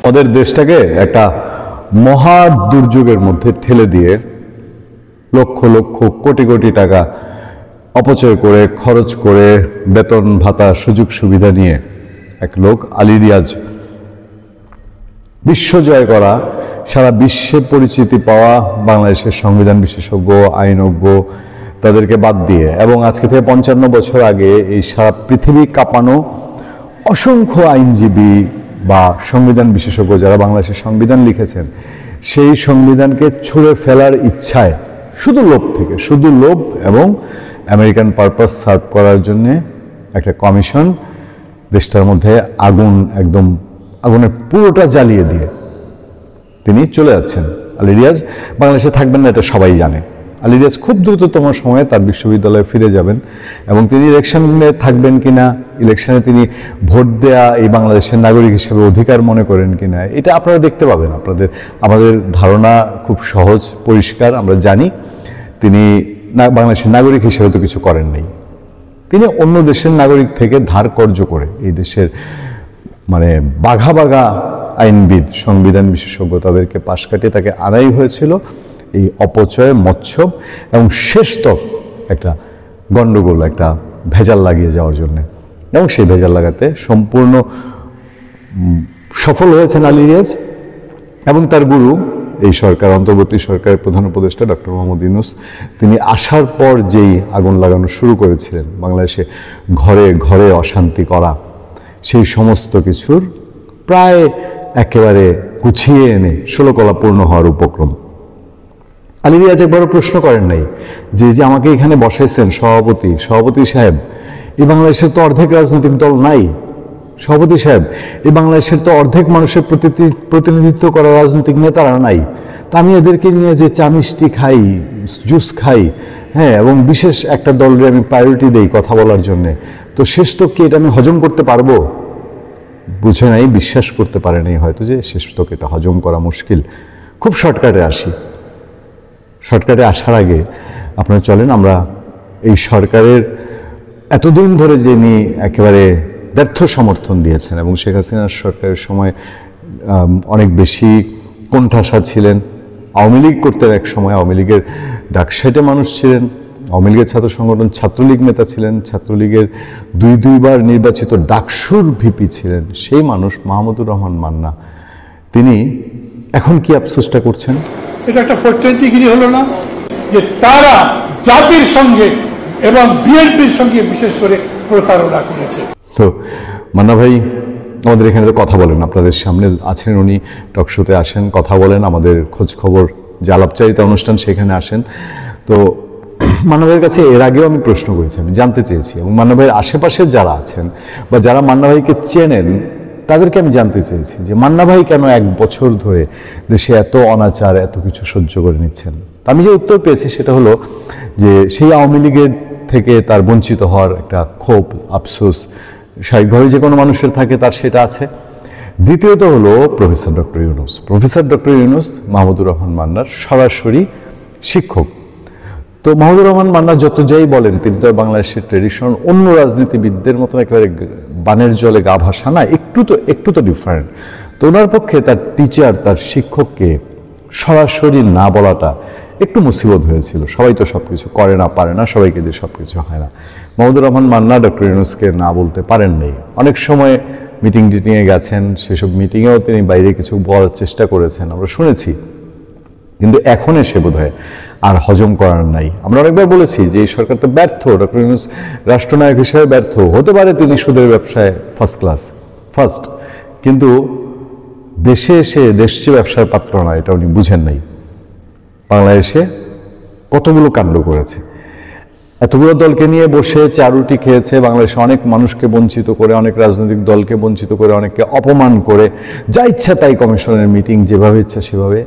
ওদের দেশটাকে একটা মহা দুর্যোগের মধ্যে ঠেলে দিয়ে লক্ষ লক্ষ কোটি কোটি টাকা অপচয় করে খরচ করে বেতন ভাতা সুযোগ সুবিধা নিয়ে এক লোক আলী রিয়াজ বিশ্বজয় করা, সারা বিশ্বে পরিচিতি পাওয়া বাংলাদেশের সংবিধান বিশেষজ্ঞ আইনজ্ঞ তাদেরকে বাদ দিয়ে, এবং আজকে থেকে 55 বছর আগে এই সারা পৃথিবী কাঁপানো অসংখ্য আইনজীবী বা সংবিধান বিশেষজ্ঞ যারা বাংলাদেশের সংবিধান লিখেছেন, সেই সংবিধানকে ছুঁড়ে ফেলার ইচ্ছায় শুধু লোভ থেকে, শুধু লোভ এবং আমেরিকান পারপাস সার্ভ করার জন্য একটা কমিশন দেশটার মধ্যে আগুন, একদম আগুনের পুরোটা জ্বালিয়ে দিয়ে তিনি চলে যাচ্ছেন। আলী রিয়াজ বাংলাদেশে থাকবেন না, এটা সবাই জানে। আলী রিয়াজ খুব দ্রুততম সময়ে তার বিশ্ববিদ্যালয়ে ফিরে যাবেন এবং তিনি ইলেকশনে থাকবেন কিনা, ইলেকশনে তিনি ভোট দেয়া এই বাংলাদেশের নাগরিক হিসেবে অধিকার মনে করেন কিনা, এটা আপনারা দেখতে পাবেন। আমাদের ধারণা খুব সহজ পরিষ্কার, আমরা জানি তিনি বাংলাদেশের নাগরিক হিসেবে তো কিছু করেন নাই। তিনি অন্য দেশের নাগরিক থেকে ধার কর্য করে এই দেশের মানে বাঘা বাঘা আইনবিদ সংবিধান বিশেষজ্ঞ তাদেরকে পাশ কাটিয়ে তাকে আনাই হয়েছিল এই অপচয় মৎসব এবং শেষতক একটা গণ্ডগোল, একটা ভেজাল লাগিয়ে যাওয়ার জন্য, এবং সেই ভেজাল লাগাতে সম্পূর্ণ সফল হয়েছেন আলী রিয়াজ এবং তার গুরু এই সরকার, অন্তর্বর্তী সরকারের প্রধান উপদেষ্টা ডক্টর মোহাম্মদ ইউনূস। তিনি আসার পর যেই আগুন লাগানো শুরু করেছিলেন, বাংলাদেশে ঘরে ঘরে অশান্তি করা, সেই সমস্ত কিছুর প্রায় একেবারে গুছিয়ে এনে 16 কলা পূর্ণ হওয়ার উপক্রম। আলী রিয়াজ একবারও প্রশ্ন করেন নাই যে আমাকে এখানে বসাইছেন সভাপতি সাহেব, এই বাংলাদেশের তো অর্ধেক রাজনৈতিক দল নাই। সভাপতি সাহেব, এই বাংলাদেশের তো অর্ধেক মানুষের প্রতিনিধিত্ব করা রাজনৈতিক নেতারা নাই, তা আমি এদেরকে নিয়ে যে চা মিষ্টি খাই, জুস খাই, হ্যাঁ, এবং বিশেষ একটা দলের আমি প্রায়োরিটি দেই কথা বলার জন্যে, তো শেষ তো কি এটা আমি হজম করতে পারবো? বুঝে নাই, বিশ্বাস করতে পারেনি হয়তো যে শেষ তো এটা হজম করা মুশকিল। খুব শর্টকাটে আসার আগে আপনারা চলেন আমরা এই সরকারের এতদিন ধরে যিনি একেবারে ব্যর্থ সমর্থন দিয়েছেন এবং শেখ হাসিনার সরকারের সময় অনেক বেশি কোণঠাসা ছিলেন, আওয়ামী লীগ করতেন এক সময়, আওয়ামী লীগের ডাকসাইটে মানুষ ছিলেন, আওয়ামী লীগের ছাত্র সংগঠন ছাত্রলীগ নেতা ছিলেন, ছাত্রলীগের দুইবার নির্বাচিত ডাকসুর ভিপি ছিলেন, সেই মানুষ মাহমুদুর রহমান মান্না, তিনি এখন কি আফসোসটা করছেন? এটা একটা 420 হলো না যে তারা জাতির সঙ্গে এবং বিএনপির সঙ্গে বিশেষ করে প্রতারণা করেছে। তো মান্না ভাই আমাদের এখানে তো কথা বলেন, আপনাদের সামনে আছেন উনি, টকশোতে আসেন, কথা বলেন, আমাদের খোঁজ খবর যে আলাপচারিতা অনুষ্ঠান সেখানে আসেন। তো মান্না ভাইয়ের কাছে এর আগেও আমি প্রশ্ন করেছি, আমি জানতে চেয়েছি, এবং মান্না ভাইয়ের আশেপাশে যারা আছেন বা যারা মান্না ভাইকে চেনেন তাদেরকে আমি জানতে চেয়েছি যে মান্না ভাই কেন 1 বছর ধরে দেশে এত অনাচার, এত কিছু সহ্য করে নিচ্ছেন। আমি যে উত্তর পেয়েছি সেটা হলো যে সেই আওয়ামী লীগের থেকে তার বঞ্চিত হওয়ার একটা ক্ষোভ, আফসোস স্বাভাবিকভাবে যে কোনো মানুষের থাকে, তার সেটা আছে। দ্বিতীয়ত হলো প্রফেসর ডক্টর ইউনূস মাহমুদুর রহমান মান্নার সরাসরি শিক্ষক। তো মাহমুদুর রহমান মান্না যত যাই বলেন, তিনি তো বাংলাদেশের ট্রেডিশন অন্য রাজনীতিবিদদের মতন একেবারে বানের জলে গা ভাসা না, একটু তো ডিফারেন্ট। তো ওনার পক্ষে তার টিচার, তার শিক্ষককে সরাসরি না বলাটা একটু মুসিবত হয়েছিল। সবাই তো সব কিছু করে না, পারে না, সবাইকে দিয়ে সব কিছু হয় না। মাহমুদুর রহমান মান্না ডক্টর ইউনূসকে না বলতে পারেন নাই। অনেক সময় মিটিংয়ে গেছেন, সেসব মিটিংয়েও তিনি বাইরে কিছু বলার চেষ্টা করেছেন, আমরা শুনেছি, কিন্তু এখন এসে বোধহয় আর হজম করার নাই। আমরা অনেকবার বলেছি যে এই সরকার তো ব্যর্থ, ডক্টর ইউনূস রাষ্ট্রনায়ক হিসেবে ব্যর্থ হতে পারে, তিনি সুদের ব্যবসায় ফার্স্ট, কিন্তু দেশে এসে দেশ যে ব্যবসার পাত্র না, এটা উনি বুঝেন নাই। বাংলাদেশে কতগুলো কাণ্ড করেছে, এতগুলো দলকে নিয়ে বসে চারুটি খেয়েছে, বাংলাদেশে অনেক মানুষকে বঞ্চিত করে, অনেক রাজনৈতিক দলকে বঞ্চিত করে, অনেককে অপমান করে, যা ইচ্ছা তাই কমিশনের মিটিং, যেভাবে ইচ্ছা সেভাবে।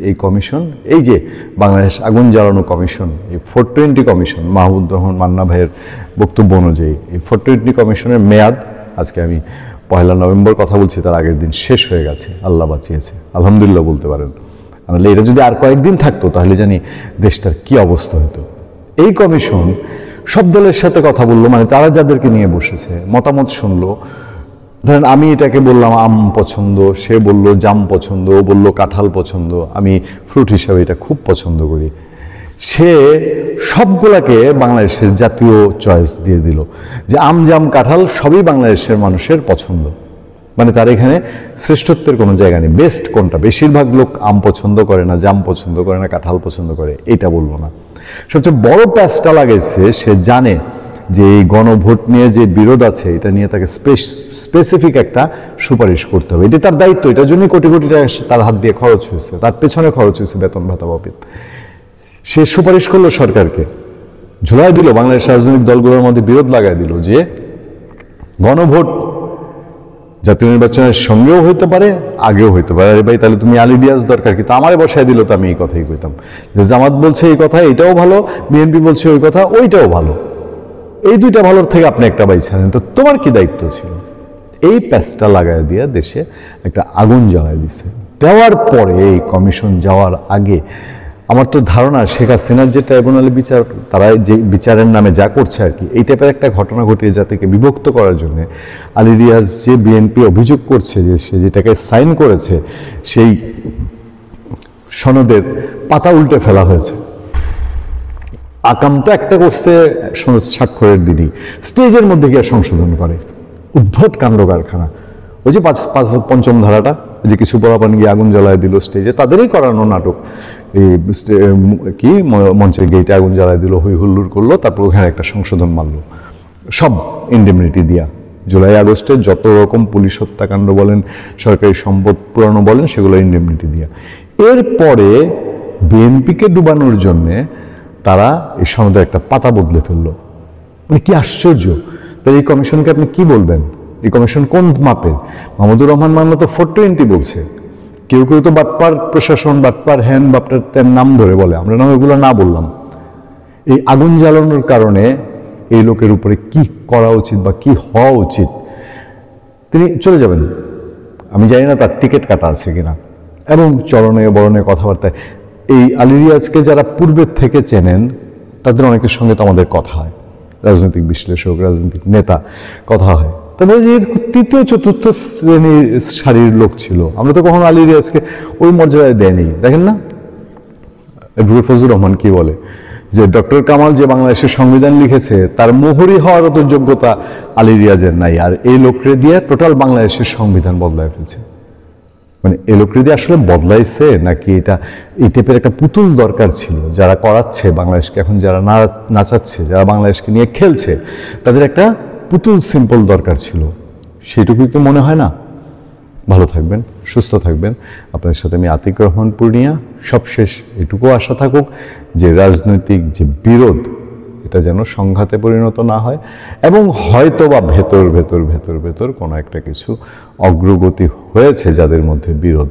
এই কমিশন, এই যে বাংলাদেশ আগুন জ্বালানো কমিশন, এই 420 কমিশন, মাহমুদুর রহমান মান্না ভাইয়ের বক্তব্য অনুযায়ী এই 420 কমিশনের মেয়াদ, আজকে আমি 1 নভেম্বর কথা বলছি, তার আগের দিন শেষ হয়ে গেছে, আল্লাহ বাঁচিয়েছে, আলহামদুলিল্লাহ বলতে পারেন। তাহলে এটা যদি আর কয়েকদিন থাকতো তাহলে জানি দেশটার কি অবস্থা হতো। এই কমিশন সব দলের সাথে কথা বললো, মানে তারা যাদেরকে নিয়ে বসেছে মতামত শুনলো, ধরেন আমি এটাকে বললাম আম পছন্দ, সে বলল জাম পছন্দ, ও বলল কাঁঠাল পছন্দ, আমি ফ্রুট হিসাবে এটা খুব পছন্দ করি। সে সবগুলাকে বাংলাদেশের জাতীয় চয়েস দিয়ে দিল যে আম জাম কাঁঠাল সবই বাংলাদেশের মানুষের পছন্দ, মানে তার এখানে শ্রেষ্ঠত্বের কোনো জায়গা নেই। বেস্ট কোনটা? বেশিরভাগ লোক আম পছন্দ করে না, জাম পছন্দ করে না, কাঁঠাল পছন্দ করে, এটা বলবো না। সবচেয়ে বড় প্যাচটা লাগাইছে, সে জানে যে এই গণভোট নিয়ে যে বিরোধ আছে এটা নিয়ে তাকে স্পেসিফিক একটা সুপারিশ করতে হবে। এটা তার দায়িত্ব, এটার জন্যই কোটি কোটি টাকা তার হাত দিয়ে খরচ হয়েছে, তার পেছনে খরচ হয়েছে বেতন ভাতা বাবদ। সে সুপারিশ করলো সরকারকে, ঝুলাই দিল, বাংলাদেশ রাজনৈতিক দলগুলোর মধ্যে বিরোধ লাগাই দিল যে গণভোট জাতীয় নির্বাচনের সঙ্গেও হইতে পারে, আগেও হইতে পারে। আরে ভাই, তাহলে তুমি আলিডিয়াস দরকার, কিন্তু আমারে বসায় দিল তো আমি এই কথাই কইতাম যে জামাত বলছে এই কথা, এটাও ভালো, বিএনপি বলছে ওই কথা, ওইটাও ভালো, এই দুইটা ভালোর থেকে আপনি একটা বাইছা নেন, তো তোমার কি দায়িত্ব ছিল? এই প্যাচটা লাগাই দিয়ে দেশে একটা আগুন জ্বালাই দিছে। দেওয়ার পরে এই কমিশন যাওয়ার আগে আমার তো ধারণা শেখ হাসিনার যে ট্রাইব্যুনালে বিচার, তারা যে বিচারের নামে যা করছে আর কি, এই টাইপের একটা ঘটনা ঘটিয়ে জাতিকে বিভক্ত করার জন্য আলী রিয়াজ যে বিএনপি অভিযোগ করছে যে সে যেটাকে সাইন করেছে সেই সনদের পাতা উল্টে ফেলা হয়েছে। আকাম তো একটা করছে স্বাক্ষরের দিনই, স্টেজের মধ্যে গিয়ে সংশোধন করে, উদ্ভট কাণ্ড কারখানা। ওই যে পঞ্চম ধারাটা, যে কিছু বরাবর গিয়ে আগুন জ্বালায় দিল স্টেজে, তাদেরই করানো নাটক। এই কি মঞ্চের গেটে আগুন জ্বালায় দিল, হই হুল্লুর করলো, তারপর ওখানে একটা সংশোধন মারলো, সব ইন্ডেমনিটি দিয়া। জুলাই আগস্টে যত রকম পুলিশ হত্যাকাণ্ড বলেন, সরকারি সম্পদ পুরানো বলেন, সেগুলো ইন্ডেমনিটি দিয়া। এরপরে বিএনপিকে ডুবানোর জন্যে তারা এই সনদে একটা পাতা বদলে ফেললো। মানে কি আশ্চর্য! তাহলে এই কমিশনকে আপনি কি বলবেন? এই কমিশন কোন মাপের? মাহমুদুর রহমান মান্না তো 420 বলছে, কেউ কেউ তো বাটপার প্রশাসন, বাটপার হ্যান, বাটপার তেন নাম ধরে বলে, আমরা নাম এগুলো না বললাম। এই আগুন জ্বালানোর কারণে এই লোকের উপরে কি করা উচিত বা কি হওয়া উচিত? তিনি চলে যাবেন, আমি জানি না তার টিকিট কাটা আছে কিনা, এবং চরণে বরণে কথাবার্তায় এই আলী রিয়াজকে যারা পূর্বের থেকে চেনেন তাদের অনেকের সঙ্গে তো আমাদের কথা হয়, রাজনৈতিক বিশ্লেষক, রাজনৈতিক নেতা, কথা হয়। তবে যে তৃতীয় চতুর্থ শ্রেণীর সারির লোক ছিল, আমরা তো কখনো আলী রিয়াজকে ওই মর্যাদায় দেয়নি। দেখেন না অ্যাডভোকেট ফজলুর রহমান কি বলে, যে ডক্টর কামাল যে বাংলাদেশের সংবিধান লিখেছে তার মোহরি হওয়ার তো যোগ্যতা আলী রিয়াজের নাই, আর এই লোকরে দিয়ে টোটাল বাংলাদেশের সংবিধান বদলায় ফেলছে। মানে এই লোকরে দিয়ে আসলে বদলাইছে নাকি এটা এই টাইপের একটা পুতুল দরকার ছিল? যারা করাচ্ছে বাংলাদেশকে, এখন যারা নাচাচ্ছে, যারা বাংলাদেশকে নিয়ে খেলছে, তাদের একটা পুতুল সিম্পল দরকার ছিল। সেটুকু কি মনে হয় না? ভালো থাকবেন, সুস্থ থাকবেন। আপনাদের সাথে আমি আতিক রহমান পূর্ণিয়া। সবশেষ এটুকু আশা থাকুক যে রাজনৈতিক যে বিরোধ, এটা যেন সংঘাতে পরিণত না হয়, এবং হয়তো বা ভেতর ভেতর ভেতর ভেতর কোনো একটা কিছু অগ্রগতি হয়েছে যাদের মধ্যে বিরোধ,